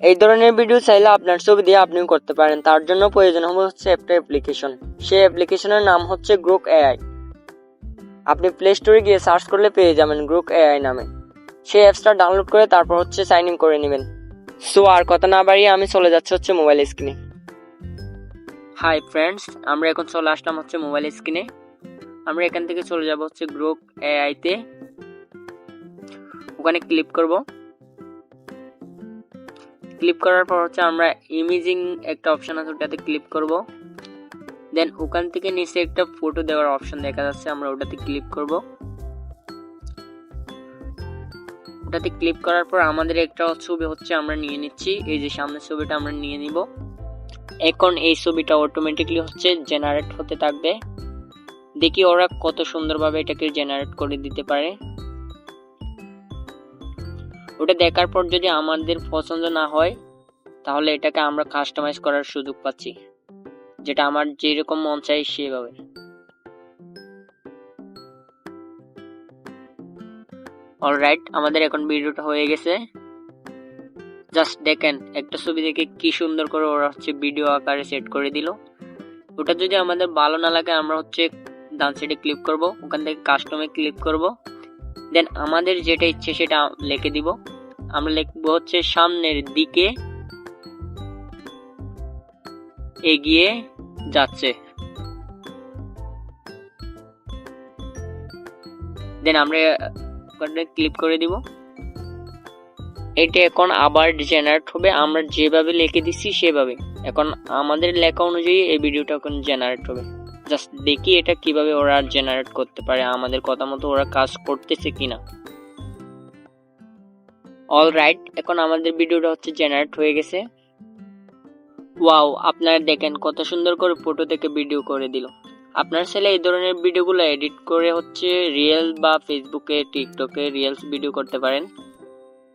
এই ধরনের ভিডিও চাইলে আপনার ছবি দিয়ে আপনিও করতে পারেন। তার জন্য প্রয়োজন হবে হচ্ছে একটা অ্যাপ্লিকেশন। সেই অ্যাপ্লিকেশনের নাম হচ্ছে গ্রোক এআই। আপনি প্লে স্টোরে গিয়ে সার্চ করলে পেয়ে যাবেন গ্রোক এআই নামে। সেই অ্যাপসটা ডাউনলোড করে তারপর হচ্ছে সাইন ইন করে নেবেন। সো আর কথা না বাড়িয়ে আমি চলে যাচ্ছি হচ্ছে মোবাইল স্ক্রিনে। হাই ফ্রেন্ডস, আমরা এখন চলে আসলাম হচ্ছে মোবাইল স্ক্রিনে। আমরা এখান থেকে চলে যাব হচ্ছে গ্রোক এআই তে। ওখানে ক্লিক করব। ক্লিক করার পর হচ্ছে আমরা ইমেজিং একটা অপশন আছে, ওটাতে ক্লিক করব। দেন ওখান থেকে নিচে একটা ফটো দেওয়ার অপশন দেখা যাচ্ছে, আমরা ওটাতে ক্লিক করব। ওটাতে ক্লিক করার পর আমাদের একটা ছবি হচ্ছে আমরা নিয়ে নিচ্ছি। এই যে সামনের ছবিটা আমরা নিয়ে নিব। এখন এই ছবিটা অটোমেটিকলি হচ্ছে জেনারেট হতে থাকবে। দেখি ওরা কত সুন্দরভাবে এটাকে জেনারেট করে দিতে পারে। ওটা দেখার পর যদি আমাদের পছন্দ না হয় তাহলে এটাকে আমরা কাস্টমাইজ করার সুযোগ পাচ্ছি, যেটা আমার যেরকম মন চাই সেভাবে। অলরাইট, আমাদের এখন ভিডিওটা হয়ে গেছে। জাস্ট দেখেন একটা ছবি দেখে কি সুন্দর করে ওরা হচ্ছে ভিডিও আকারে সেট করে দিল। ওটা যদি আমাদের ভালো না লাগে আমরা হচ্ছে ডান সাইডে ক্লিক করব, ওখান থেকে কাস্টমে ক্লিক করব। দেন আমাদের যেটা ইচ্ছে সেটা লিখে দিব। আমরা লিখবো হচ্ছে সামনের দিকে এগিয়ে যাচ্ছে। দেন আমরা ওখানে ক্লিক করে দিব। এটা এখন আবার জেনারেট হবে, আমরা যেভাবে লিখে দিচ্ছি সেভাবে। এখন আমাদের লেখা অনুযায়ী এই ভিডিওটা এখন জেনারেট হবে। জাস্ট দেখি এটা কিভাবে ওরা জেনারেট করতে পারে, আমাদের কথা মতো ওরা কাজ করতেছে কিনা। অলরাইট, এখন আমাদের ভিডিওটা হচ্ছে জেনারেট হয়ে গেছে। ওয়াও, আপনারা দেখেন কত সুন্দর করে ফটো থেকে ভিডিও করে দিল। আপনার ছেলে এই ধরনের ভিডিওগুলো এডিট করে হচ্ছে রিয়েল বা ফেসবুকে টিকটকে রিয়েলস ভিডিও করতে পারেন।